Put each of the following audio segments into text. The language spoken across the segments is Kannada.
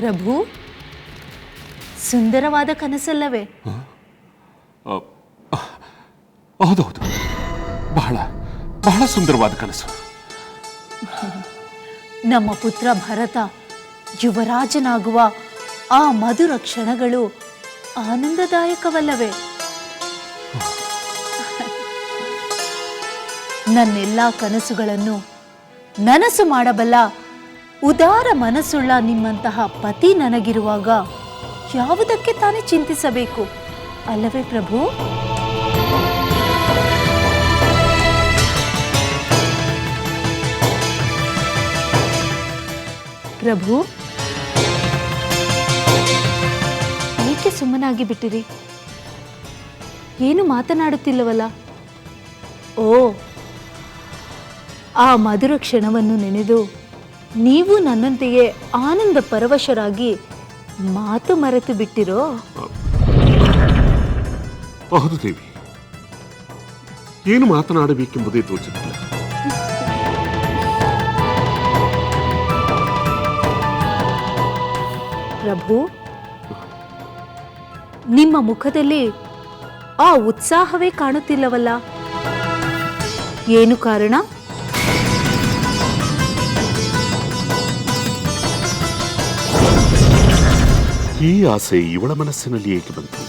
ಪ್ರಭು, ಸುಂದರವಾದ ಕನಸಲ್ಲವೇ? ಹೌದೌದು, ಬಹಳ ಬಹಳ ಸುಂದರವಾದ ಕನಸು. ನಮ್ಮ ಪುತ್ರ ಭರತ ಯುವರಾಜನಾಗುವ ಆ ಮಧುರ ಕ್ಷಣಗಳು ಆನಂದದಾಯಕವಲ್ಲವೇ? ನನ್ನೆಲ್ಲ ಕನಸುಗಳನ್ನು ನನಸು ಮಾಡಬಲ್ಲ ಉದಾರ ಮನಸ್ಸುಳ್ಳ ನಿಮ್ಮಂತಹ ಪತಿ ನನಗಿರುವಾಗ ಯಾವುದಕ್ಕೆ ತಾನೇ ಚಿಂತಿಸಬೇಕು ಅಲ್ಲವೇ ಪ್ರಭು? ಪ್ರಭು, ಏಕೆ ಸುಮ್ಮನಾಗಿ ಬಿಟ್ಟಿರಿ? ಏನು ಮಾತನಾಡುತ್ತಿಲ್ಲವಲ್ಲ? ಓ, ಆ ಮಧುರ ಕ್ಷಣವನ್ನು ನೆನೆದು ನೀವು ನನ್ನಂತೆಯೇ ಆನಂದ ಪರವಶರಾಗಿ ಮಾತು ಮರೆತು ಬಿಟ್ಟಿರೋ? ಹೌದು ದೇವಿ, ಏನು ಮಾತನಾಡಬೇಕೆಂಬುದೇ ತೋಚುತ್ತಿಲ್ಲ. ಪ್ರಭು, ನಿಮ್ಮ ಮುಖದಲ್ಲಿ ಆ ಉತ್ಸಾಹವೇ ಕಾಣುತ್ತಿಲ್ಲವಲ್ಲ? ಏನು ಕಾರಣ? ಈ ಆಸೆ ಇವಳ ಮನಸ್ಸಿನಲ್ಲಿ ಏಕೆ ಬಂತು?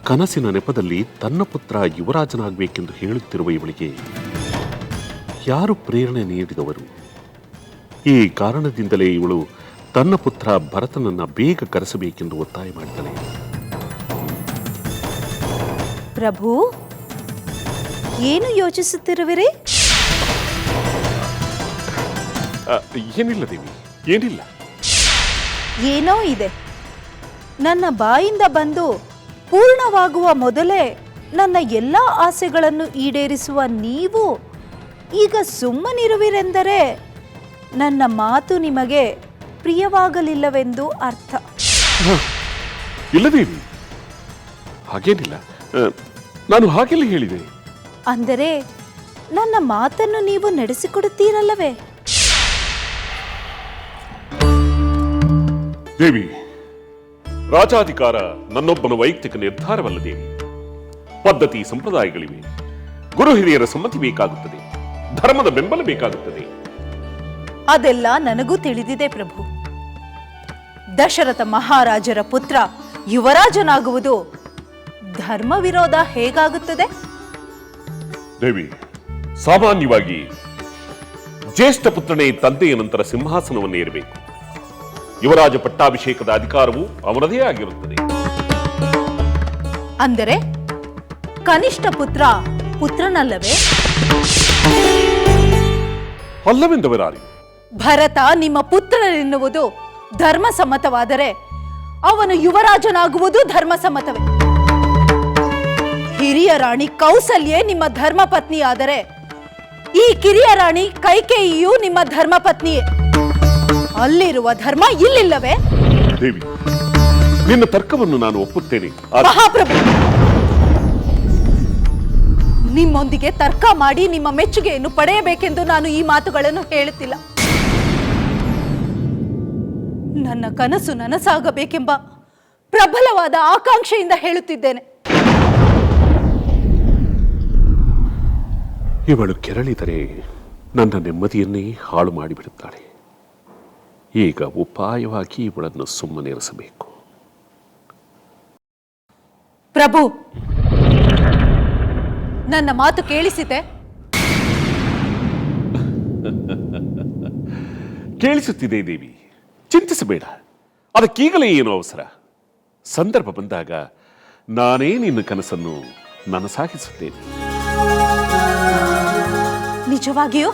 ಕನಸಿನ ನೆಪದಲ್ಲಿ ತನ್ನ ಪುತ್ರ ಯುವರಾಜನಾಗಬೇಕೆಂದು ಹೇಳುತ್ತಿರುವ ಇವಳಿಗೆ ಯಾರು ಪ್ರೇರಣೆ ನೀಡಿದವರು? ಈ ಕಾರಣದಿಂದಲೇ ಇವಳು ತನ್ನ ಪುತ್ರ ಭರತನನ್ನ ಬೇಗ ಕರೆಸಬೇಕೆಂದು ಒತ್ತಾಯ ಮಾಡಿದಳೆ. ಪ್ರಭು, ಏನು ಯೋಚಿಸುತ್ತಿರುವಿರಿ? ಏನಿಲ್ಲ ದೇವಿ, ಏನಿಲ್ಲ. ಏನೋ ಇದೆ. ನನ್ನ ಬಾಯಿಂದ ಬಂದು ಪೂರ್ಣವಾಗುವ ಮೊದಲೇ ನನ್ನ ಎಲ್ಲ ಆಸೆಗಳನ್ನು ಈಡೇರಿಸುವ ನೀವು ಈಗ ಸುಮ್ಮನಿರುವಿರೆಂದರೆ ನನ್ನ ಮಾತು ನಿಮಗೆ ಪ್ರಿಯವಾಗಲಿಲ್ಲವೆಂದು ಅರ್ಥ. ಇಲ್ಲ ದೇವಿ, ಹಾಗೇನಿಲ್ಲ. ನಾನು ಹಾಗೆಲ್ಲ ಹೇಳಿದೆ. ಅಂದರೆ ನನ್ನ ಮಾತನ್ನು ನೀವು ನಡೆಸಿಕೊಡುತ್ತೀರಲ್ಲವೇ? ದೇವಿ, ರಾಜಾಧಿಕಾರ ನನ್ನೊಬ್ಬನ ವೈಯಕ್ತಿಕ ನಿರ್ಧಾರವಲ್ಲ ದೇವಿ. ಪದ್ಧತಿ ಸಂಪ್ರದಾಯಗಳಿವೆ. ಗುರು ಹಿರಿಯರ ಸಮ್ಮತಿ ಬೇಕಾಗುತ್ತದೆ, ಧರ್ಮದ ಬೆಂಬಲ ಬೇಕಾಗುತ್ತದೆ. ಅದೆಲ್ಲ ನನಗೂ ತಿಳಿದಿದೆ ಪ್ರಭು. ದಶರಥ ಮಹಾರಾಜರ ಪುತ್ರ ಯುವರಾಜನಾಗುವುದು ಧರ್ಮ ವಿರೋಧ ಹೇಗಾಗುತ್ತದೆ? ದೇವಿ, ಸಾಮಾನ್ಯವಾಗಿ ಜ್ಯೇಷ್ಠ ಪುತ್ರನೇ ತಂದೆಯ ನಂತರ ಸಿಂಹಾಸನವನ್ನು ಏರಬೇಕು. ಯುವರಾಜ ಪಟ್ಟಾಭಿಷೇಕದ ಅಧಿಕಾರವು ಅವನದೇ ಆಗಿರುತ್ತದೆ. ಅಂದರೆ ಕನಿಷ್ಠ ಪುತ್ರ ಪುತ್ರನಲ್ಲವೇ? ಅಲ್ಲವೆಂದವರಾರಿ? ಭರತ ನಿಮ್ಮ ಪುತ್ರನೆನ್ನುವುದು ಧರ್ಮಸಮ್ಮತವಾದರೆ ಅವನು ಯುವರಾಜನಾಗುವುದು ಧರ್ಮಸಮ್ಮತವೇ. ಹಿರಿಯ ರಾಣಿ ಕೌಸಲ್ಯೆ ನಿಮ್ಮ ಧರ್ಮ ಪತ್ನಿಯಾದರೆ ಈ ಕಿರಿಯ ರಾಣಿ ಕೈಕೇಯಿಯು ನಿಮ್ಮ ಧರ್ಮ ಪತ್ನಿಯೇ. ಅಲ್ಲಿರುವ ಧರ್ಮ ಇಲ್ಲಿಲ್ಲವೇ? ದೇವಿ, ನಿನ್ನ ತರ್ಕವನ್ನು ನಾನು ಒಪ್ಪುತ್ತೇನೆ. ಮಹಾಪ್ರಭು, ನಿಮ್ಮೊಂದಿಗೆ ತರ್ಕ ಮಾಡಿ ನಿಮ್ಮ ಮೆಚ್ಚುಗೆಯನ್ನು ಪಡೆಯಬೇಕೆಂದು ನಾನು ಈ ಮಾತುಗಳನ್ನು ಹೇಳುತ್ತಿಲ್ಲ. ನನ್ನ ಕನಸು ನನಸಾಗಬೇಕೆಂಬ ಪ್ರಬಲವಾದ ಆಕಾಂಕ್ಷೆಯಿಂದ ಹೇಳುತ್ತಿದ್ದೇನೆ. ಇವಳು ಕೆರಳಿದರೆ ನನ್ನ ನೆಮ್ಮದಿಯನ್ನೇ ಹಾಳು ಮಾಡಿಬಿಡುತ್ತಾಳೆ. ಈಗ ಉಪಾಯವಾಗಿ ಇವಳನ್ನು ಸುಮ್ಮನಿರಿಸಬೇಕು. ಪ್ರಭು, ನನ್ನ ಮಾತು ಕೇಳಿಸಿತೆ? ಕೇಳಿಸುತ್ತಿದೆ ದೇವಿ, ಚಿಂತಿಸಬೇಡ. ಅದಕ್ಕೀಗಲೇ ಏನು ಅವಸರ? ಸಂದರ್ಭ ಬಂದಾಗ ನಾನೇ ನಿನ್ನ ಕನಸನ್ನು ನನಸಾಗಿಸುತ್ತೇನೆ. ನಿಜವಾಗಿಯೂ?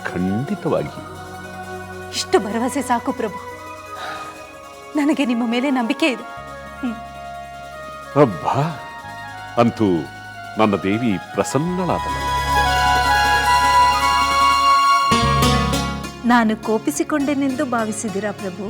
ಖಂಡಿತವಾಗಿ. ಇಷ್ಟು ಭರವಸೆ ಸಾಕು ಪ್ರಭು. ನನಗೆ ನಿಮ್ಮ ಮೇಲೆ ನಂಬಿಕೆ ಇದೆ. ಅಬ್ಬಾ, ಅಂತೂ ನನ್ನ ದೇವಿ ಪ್ರಸನ್ನಳಾದಳು. ನಾನು ಕೋಪಿಸಿಕೊಂಡೆನೆಂದು ಭಾವಿಸಿದಿರಾ ಪ್ರಭು?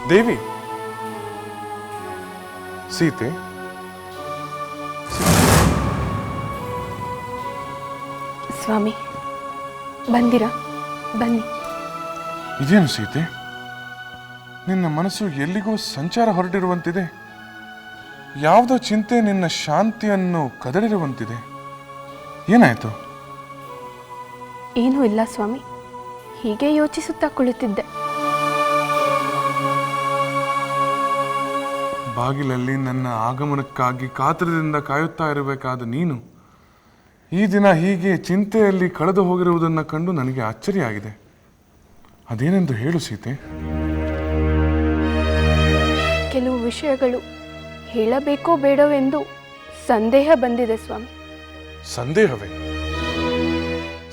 ದೇವಿ, ಸೀತೆ, ಸ್ವಾಮಿ ಬಂದಿರಾ? ಬನ್ನಿ. ಇದೇನು ಸೀತೆ, ನಿನ್ನ ಮನಸ್ಸು ಎಲ್ಲಿಗೋ ಸಂಚಾರ ಹೊರಟಿರುವಂತಿದೆ. ಯಾವುದೋ ಚಿಂತೆ ನಿನ್ನ ಶಾಂತಿಯನ್ನು ಕದಡಿರುವಂತಿದೆ. ಏನಾಯ್ತು? ಏನೂ ಇಲ್ಲ ಸ್ವಾಮಿ, ಹೀಗೆ ಯೋಚಿಸುತ್ತಾ ಕುಳಿತಿದ್ದೆ. ಬಾಗಿಲಲ್ಲಿ ನನ್ನ ಆಗಮನಕ್ಕಾಗಿ ಕಾತರದಿಂದ ಕಾಯುತ್ತಾ ಇರಬೇಕಾದ ನೀನು ಈ ದಿನ ಹೀಗೆ ಚಿಂತೆಯಲ್ಲಿ ಕಳೆದು ಹೋಗಿರುವುದನ್ನು ಕಂಡು ನನಗೆ ಆಶ್ಚರ್ಯ. ಅದೇನೆಂದು ಹೇಳು ಸೀತೆ. ಕೆಲವು ವಿಷಯಗಳು ಹೇಳಬೇಕೋ ಬೇಡವೆಂದು ಸಂದೇಹ ಬಂದಿದೆ ಸ್ವಾಮಿ. ಸಂದೇಹವೇ?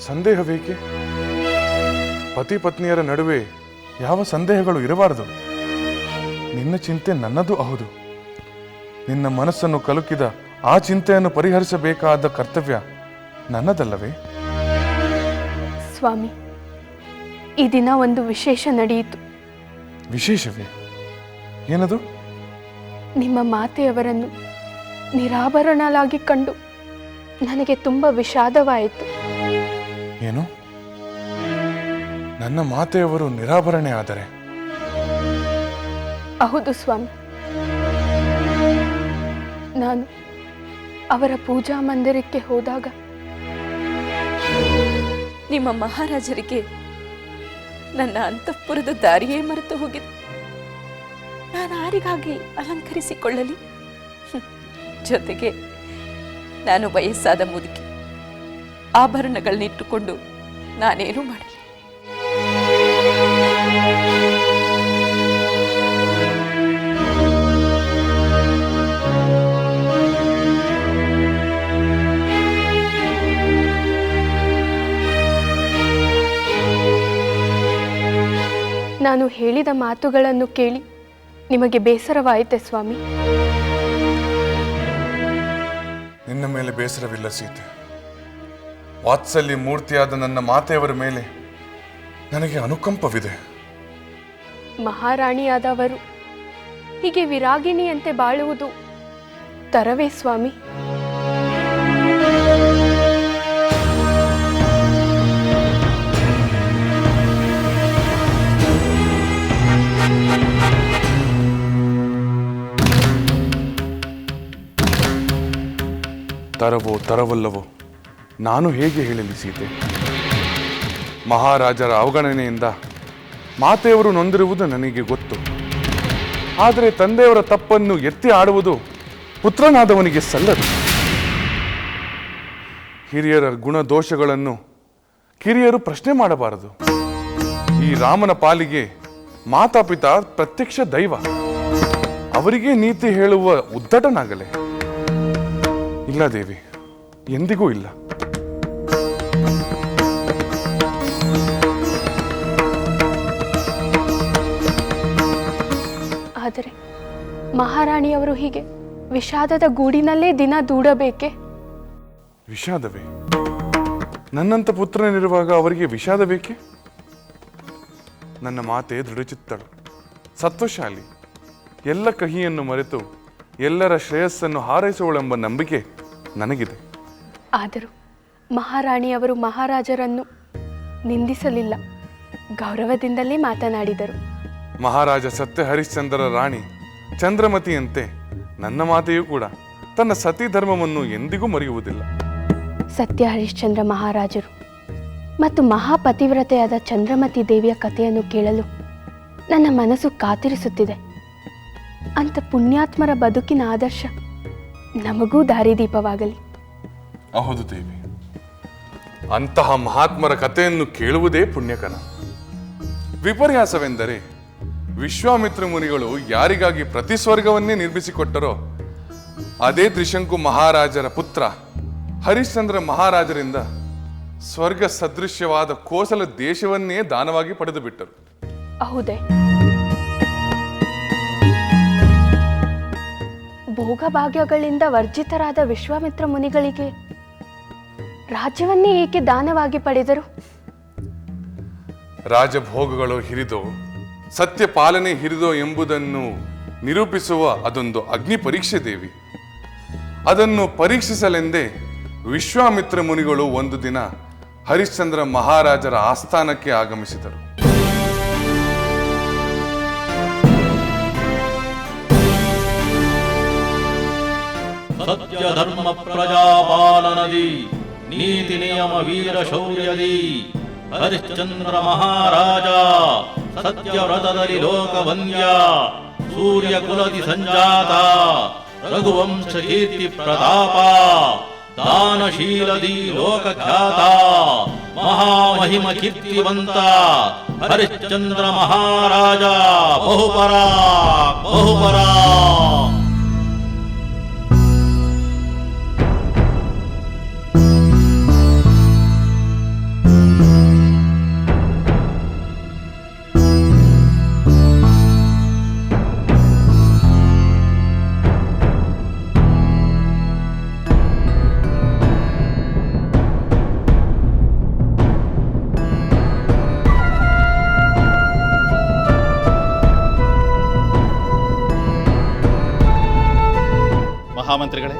ಸಂದೇಹವೇಕೆ? ಪತಿ ಪತ್ನಿಯರ ನಡುವೆ ಯಾವ ಸಂದೇಹಗಳು ಇರಬಾರದು. ನಿನ್ನ ಚಿಂತೆ ನನ್ನದು ಹೌದು. ನಿನ್ನ ಮನಸ್ಸನ್ನು ಕಲುಕಿದ ಆ ಚಿಂತೆಯನ್ನು ಪರಿಹರಿಸಬೇಕಾದ ಕರ್ತವ್ಯ ನನ್ನದಲ್ಲವೇ? ಸ್ವಾಮಿ, ಈ ದಿನ ಒಂದು ವಿಶೇಷ ನಡೆಯಿತು. ವಿಶೇಷವೇ? ಏನದು? ನಿಮ್ಮ ಮಾತೆಯವರನ್ನು ನಿರಾಭರಣಲಾಗಿ ಕಂಡು ನನಗೆ ತುಂಬ ವಿಷಾದವಾಯಿತು. ಏನು? ನನ್ನ ಮಾತೆಯವರು ನಿರಾಭರಣೆ ಆದರೆ? ಹೌದು ಸ್ವಾಮಿ. ನಾನು ಅವರ ಪೂಜಾ ಮಂದಿರಕ್ಕೆ ಹೋದಾಗ ನಿಮ್ಮ ಮಹಾರಾಜರಿಗೆ ನನ್ನ ಅಂತಃಪುರದ ದಾರಿಯೇ ಮರೆತು ಹೋಗಿದೆ. ನಾನು ಯಾರಿಗಾಗಿ ಅಲಂಕರಿಸಿಕೊಳ್ಳಲಿ? ಜೊತೆಗೆ ನಾನು ವಯಸ್ಸಾದ ಮುದುಕಿ, ಆಭರಣಗಳನ್ನಿಟ್ಟುಕೊಂಡು ನಾನೇನು ಮಾಡಲಿ? ನಾನು ಹೇಳಿದ ಮಾತುಗಳನ್ನು ಕೇಳಿ ನಿಮಗೆ ಬೇಸರವಾಯಿತೆ ಸ್ವಾಮಿ? ನಿನ್ನ ಮೇಲೆ ಬೇಸರವಿಲ್ಲ ಸೀತೆ. ವಾತ್ಸಲ್ಯ ಮೂರ್ತಿಯಾದ ನನ್ನ ಮಾತೆಯವರ ಮೇಲೆ ನನಗೆ ಅನುಕಂಪವಿದೆ. ಮಹಾರಾಣಿಯಾದವರು ಹೀಗೆ ವಿರಾಗಿಣಿಯಂತೆ ಬಾಳುವುದು ತರವೇ ಸ್ವಾಮಿ? ತರವೋ ತರವಲ್ಲವೋ ನಾನು ಹೇಗೆ ಹೇಳಲಿ ಸೀತೆ? ಮಹಾರಾಜರ ಅವಗಣನೆಯಿಂದ ಮಾತೆಯವರು ನೊಂದಿರುವುದು ನನಗೆ ಗೊತ್ತು. ಆದರೆ ತಂದೆಯವರ ತಪ್ಪನ್ನು ಎತ್ತಿ ಆಡುವುದು ಪುತ್ರನಾದವನಿಗೆ ಸಲ್ಲದು. ಹಿರಿಯರ ಗುಣದೋಷಗಳನ್ನು ಕಿರಿಯರು ಪ್ರಶ್ನೆ ಮಾಡಬಾರದು. ಈ ರಾಮನ ಪಾಲಿಗೆ ಮಾತಾಪಿತ ಪ್ರತ್ಯಕ್ಷ ದೈವ. ಅವರಿಗೆ ನೀತಿ ಹೇಳುವ ಉದ್ದಟನಾಗಲೇ? ಇಲ್ಲ ದೇವಿ, ಎಂದಿಗೂ ಇಲ್ಲ. ಆದರೆ ಮಹಾರಾಣಿಯವರು ಹೀಗೆ ವಿಷಾದದ ಗೂಡಿನಲ್ಲೇ ದಿನ ದೂಡಬೇಕೆ? ವಿಷಾದವೇ? ನನ್ನಂತ ಪುತ್ರನಿರುವಾಗ ಅವರಿಗೆ ವಿಷಾದ ಬೇಕೆ? ನನ್ನ ಮಾತೆ ದೃಢಚಿತ್ತಳು, ಸತ್ವಶಾಲಿ, ಎಲ್ಲ ಕಹಿಯನ್ನು ಮರೆತು ಎಲ್ಲರ ಶ್ರೇಯಸ್ಸನ್ನು ಹಾರೈಸುವಳೆಂಬ ನಂಬಿಕೆ ನನಗಿದೆ. ಆದರೂ ಮಹಾರಾಣಿಯವರು ಮಹಾರಾಜರನ್ನು ನಿಂದಿಸಲಿಲ್ಲ, ಗೌರವದಿಂದಲೇ ಮಾತನಾಡಿದರು. ಮಹಾರಾಜ ಸತ್ಯ ಹರಿಶ್ಚಂದ್ರರ ರಾಣಿ ಚಂದ್ರಮತಿಯಂತೆ ನನ್ನ ಮಾತೆಯೂ ಕೂಡ ತನ್ನ ಸತಿ ಧರ್ಮವನ್ನು ಎಂದಿಗೂ ಮರೆಯುವುದಿಲ್ಲ. ಸತ್ಯ ಹರಿಶ್ಚಂದ್ರ ಮಹಾರಾಜರು ಮತ್ತು ಮಹಾಪತಿವ್ರತೆಯಾದ ಚಂದ್ರಮತಿ ದೇವಿಯ ಕಥೆಯನ್ನು ಕೇಳಲು ನನ್ನ ಮನಸ್ಸು ಕಾತಿರಿಸುತ್ತಿದೆ. ಅಂತ ಪುಣ್ಯಾತ್ಮರ ಬದುಕಿನ ಆದರ್ಶ ನಮಗೂ ದಾರಿದೀಪವಾಗಲಿ. ಹೌದು ದೇವಿ, ಅಂತಹ ಮಹಾತ್ಮರ ಕಥೆಯನ್ನು ಕೇಳುವುದೇ ಪುಣ್ಯಕರ. ವಿಪರ್ಯಾಸವೆಂದರೆ ವಿಶ್ವಾಮಿತ್ರ ಮುನಿಗಳು ಯಾರಿಗಾಗಿ ಪ್ರತಿ ಸ್ವರ್ಗವನ್ನೇ ನಿರ್ಮಿಸಿಕೊಟ್ಟರೋ ಅದೇ ತ್ರಿಶಂಕು ಮಹಾರಾಜರ ಪುತ್ರ ಹರಿಶ್ಚಂದ್ರ ಮಹಾರಾಜರಿಂದ ಸ್ವರ್ಗ ಸದೃಶ್ಯವಾದ ಕೋಸಲ ದೇಶವನ್ನೇ ದಾನವಾಗಿ ಪಡೆದು ಬಿಟ್ಟರು. ಹೌದೇ? ಭೋಗಭಾಗ್ಯಗಳಿಂದ ವರ್ಜಿತರಾದ ವಿಶ್ವಾಮಿತ್ರ ಮುನಿಗಳಿಗೆ ರಾಜ್ಯವನ್ನೇ ಏಕೆ ದಾನವಾಗಿ ಪಡೆದರು? ರಾಜಭೋಗಗಳು ಹಿರಿದು ಸತ್ಯ ಪಾಲನೆ ಹಿರಿದೋ ಎಂಬುದನ್ನು ನಿರೂಪಿಸುವ ಅದೊಂದು ಅಗ್ನಿ ಪರೀಕ್ಷೆ ದೇವಿ. ಅದನ್ನು ಪರೀಕ್ಷಿಸಲೆಂದೇ ವಿಶ್ವಾಮಿತ್ರ ಮುನಿಗಳು ಒಂದು ದಿನ ಹರಿಶ್ಚಂದ್ರ ಮಹಾರಾಜರ ಆಸ್ಥಾನಕ್ಕೆ ಆಗಮಿಸಿದರು. ಸತ್ಯ ಧರ್ಮ ಪ್ರಜಾಪಾಲನದಿ ನೀತಿ ನಿಯಮ ವೀರ ಶೌರ್ಯದಿ ಹರಿಶ್ಚಂದ್ರ ಮಹಾರಾಜ ಸತ್ಯವ್ರತದಲ್ಲಿ ಲೋಕವಂದ್ಯ ಸೂರ್ಯ ಕುಲದಿ ಸಂಜಾತ ರಘುವಂಶ ಕೀರ್ತಿ ಪ್ರತಾಪ ದಾನಶೀಲದಿ ಲೋಕಖ್ಯಾತ ಮಹಾಮಹಿಮ ಕೀರ್ತಿವಂತ ಹರಿಶ್ಚಂದ್ರ ಮಹಾರಾಜ ಬಹುಪರಾ ಬಹುಪರಾ. ಮಹಾಮಂತ್ರಿಗಳೇ,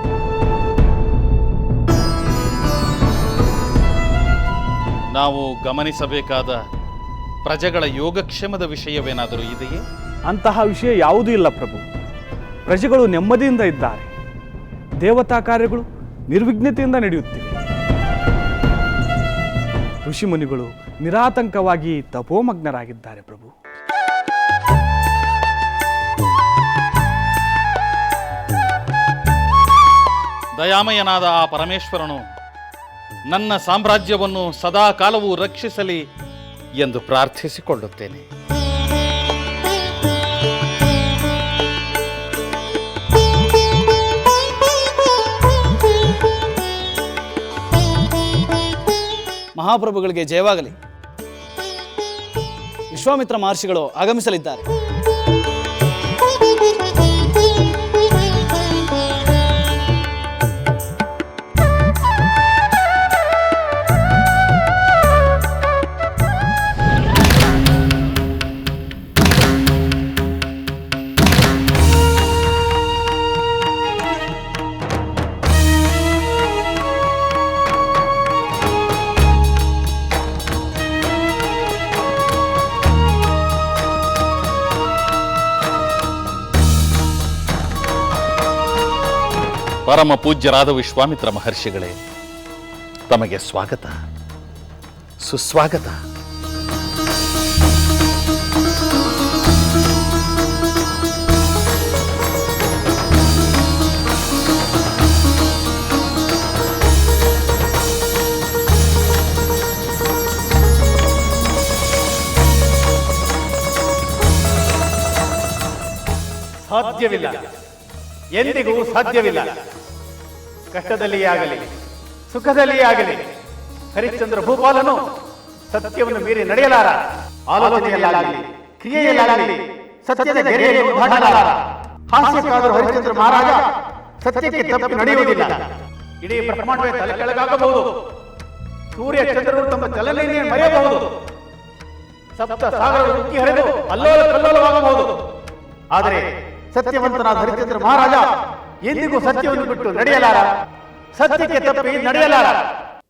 ನಾವು ಗಮನಿಸಬೇಕಾದ ಪ್ರಜೆಗಳ ಯೋಗಕ್ಷೇಮದ ವಿಷಯವೇನಾದರೂ ಇದೆಯೇ? ಅಂತಹ ವಿಷಯ ಯಾವುದೂ ಇಲ್ಲ ಪ್ರಭು. ಪ್ರಜೆಗಳು ನೆಮ್ಮದಿಯಿಂದ ಇದ್ದಾರೆ. ದೇವತಾ ಕಾರ್ಯಗಳು ನಿರ್ವಿಘ್ನತೆಯಿಂದ ನಡೆಯುತ್ತಿವೆ. ಋಷಿಮುನಿಗಳು ನಿರಾತಂಕವಾಗಿ ತಪೋಮಗ್ನರಾಗಿದ್ದಾರೆ ಪ್ರಭು. ದಯಾಮಯನಾದ ಆ ಪರಮೇಶ್ವರನು ನನ್ನ ಸಾಮ್ರಾಜ್ಯವನ್ನು ಸದಾ ಕಾಲವೂ ರಕ್ಷಿಸಲಿ ಎಂದು ಪ್ರಾರ್ಥಿಸಿಕೊಳ್ಳುತ್ತೇನೆ. ಮಹಾಪ್ರಭುಗಳಿಗೆ ಜಯವಾಗಲಿ. ವಿಶ್ವಾಮಿತ್ರ ಮಹರ್ಷಿಗಳು ಆಗಮಿಸಲಿದ್ದಾರೆ. ಪರಮ ಪೂಜ್ಯರಾದ ವಿಶ್ವಾಮಿತ್ರ ಮಹರ್ಷಿಗಳೇ, ತಮಗೆ ಸ್ವಾಗತ, ಸುಸ್ವಾಗತ. ಸಾಧ್ಯವಿಲ್ಲ, ಎಂದಿಗೂ ಸಾಧ್ಯವಿಲ್ಲ. ಕಷ್ಟದಲ್ಲಿಯೇ ಆಗಲಿ ಸುಖದಲ್ಲಿಯೇ ಆಗಲಿ ಹರಿಶ್ಚಂದ್ರ ಭೂಪಾಲನು ಸತ್ಯವನ್ನು ಮೀರಿ ನಡೆಯಲಾರ. ಆಲೋಚನೆಯಲ್ಲಾಗಲಿ ಕ್ರಿಯೆಯಲ್ಲಾಗಲಿ ಸತ್ಯದ ಗೆರೆಯನ್ನು ದಾಟಲಾರ. ಹಾಸ್ಯಕ್ಕಾದರೂ ಹರಿಶ್ಚಂದ್ರ ಮಹಾರಾಜ ಸತ್ಯಕ್ಕೆ ತಪ್ಪಿ ನಡೆಯುವುದಿಲ್ಲ. ಇಡೀ ಬ್ರಹ್ಮಾಂಡವೇ ತಲೆ ಕೆಳಗಾಗಬಹುದು. ಸೂರ್ಯ ಚಂದ್ರರು ತಮ್ಮ ಚಲನೆಯನ್ನೇ ಮರೆಯಬಹುದು. ಸಪ್ತ ಸಾಗರಗಳು ಉಕ್ಕಿ ಹರಿದು ಅಲ್ಲೋಲ ಕಲ್ಲೋಲವಾಗಬಹುದು. ಆದರೆ ಸತ್ಯವಂತನಾದ ಹರಿಶ್ಚಂದ್ರ ಮಹಾರಾಜ ಎಂದಿಗೂ ಸತ್ಯವನ್ನು ಬಿಟ್ಟು ನಡೆಯಲಾರ. ಸತ್ಯಕ್ಕೆ ತಪ್ಪಿ ನಡೆಯಲಾರ.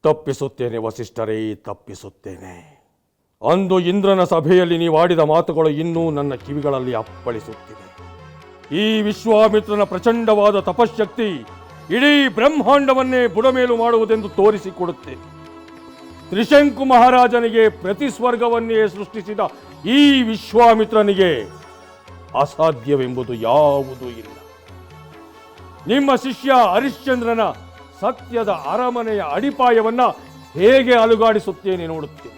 ತಪ್ಪಿಸುತ್ತೇನೆ ವಸಿಷ್ಠರೇ, ತಪ್ಪಿಸುತ್ತೇನೆ. ಅಂದು ಇಂದ್ರನ ಸಭೆಯಲ್ಲಿ ನೀವಾಡಿದ ಮಾತುಗಳು ಇನ್ನೂ ನನ್ನ ಕಿವಿಗಳಲ್ಲಿ ಅಪ್ಪಳಿಸುತ್ತಿವೆ. ಈ ವಿಶ್ವಾಮಿತ್ರನ ಪ್ರಚಂಡವಾದ ತಪಶ್ಶಕ್ತಿ ಇಡೀ ಬ್ರಹ್ಮಾಂಡವನ್ನೇ ಬುಡಮೇಲು ಮಾಡುವುದೆಂದು ತೋರಿಸಿಕೊಡುತ್ತೆ. ತ್ರಿಶಂಕು ಮಹಾರಾಜನಿಗೆ ಪ್ರತಿಸ್ವರ್ಗವನ್ನೇ ಸೃಷ್ಟಿಸಿದ ಈ ವಿಶ್ವಾಮಿತ್ರನಿಗೆ ಅಸಾಧ್ಯವೆಂಬುದು ಯಾವುದೂ ಇಲ್ಲ. ನಿಮ್ಮ ಶಿಷ್ಯ ಹರಿಶ್ಚಂದ್ರನ ಸತ್ಯದ ಅರಮನೆಯ ಅಡಿಪಾಯವನ್ನ ಹೇಗೆ ಅಲುಗಾಡಿಸುತ್ತೇನೆ ನೋಡುತ್ತೇನೆ.